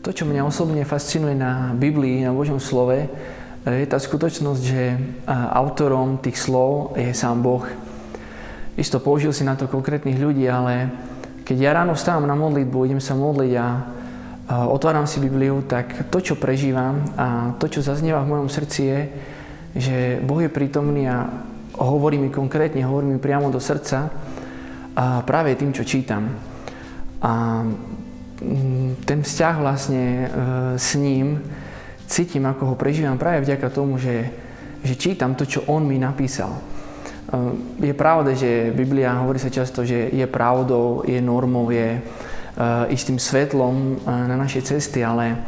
To, čo mňa osobne fascinuje na Biblii, na Božom slove, je tá skutočnosť, že autorom tých slov je sám Boh. Isto použil si na to konkrétnych ľudí, ale keď ja ráno vstávam na modlitbu, idem sa modliť a otváram si Bibliu, tak to, čo prežívam a to, čo zaznieva v mojom srdci je, že Boh je prítomný a hovorí mi konkrétne, hovorí mi priamo do srdca a práve tým, čo čítam. A ten vzťah vlastne s ním cítim, ako ho prežívam práve vďaka tomu, že čítam to, čo on mi napísal. Je pravda, že Biblia hovorí sa často, že je pravdou, je normou, je istým svetlom na našej cesty, ale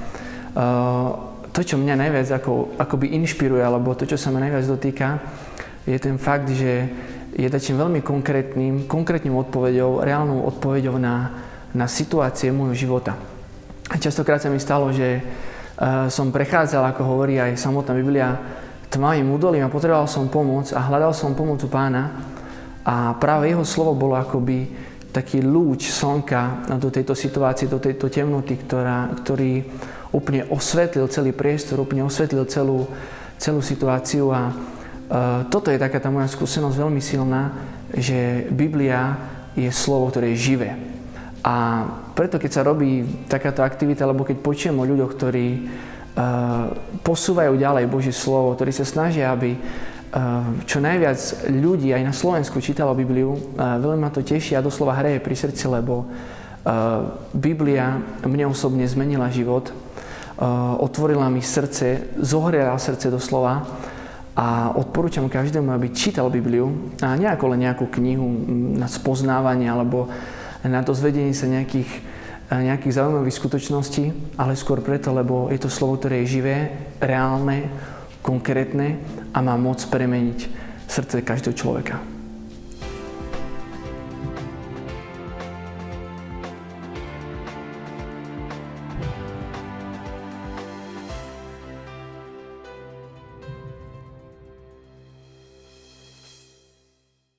to, čo mňa najviac akoby inšpiruje, alebo to, čo sa ma najviac dotýka, je ten fakt, že je takým veľmi konkrétnym odpoveďou, reálnou odpoveďou na situácie môjho života. A častokrát sa mi stalo, že som prechádzal, ako hovorí aj samotná Biblia, tmavým údolím a potreboval som pomoc a hľadal som pomoc u Pána a práve jeho slovo bolo akoby taký lúč slnka do tejto situácie, do tejto temnoty, ktorý úplne osvetlil celý priestor, úplne osvetlil celú situáciu a toto je taká tá moja skúsenosť veľmi silná, že Biblia je slovo, ktoré je živé. A preto, keď sa robí takáto aktivita, alebo keď počujem o ľuďoch, ktorí posúvajú ďalej Božie slovo, ktorí sa snažia, aby čo najviac ľudí aj na Slovensku čítalo Bibliu, veľmi ma to teší a doslova hreje pri srdci, lebo Biblia mne osobne zmenila život, otvorila mi srdce, zohriala srdce doslova a odporúčam každému, aby čítal Bibliu a nie ako len nejakú knihu na spoznávanie alebo na dozvedenie sa nejakých zaujímavých skutočností, ale skôr preto, lebo je to slovo, ktoré je živé, reálne, konkrétne a má moc premeniť srdce každého človeka.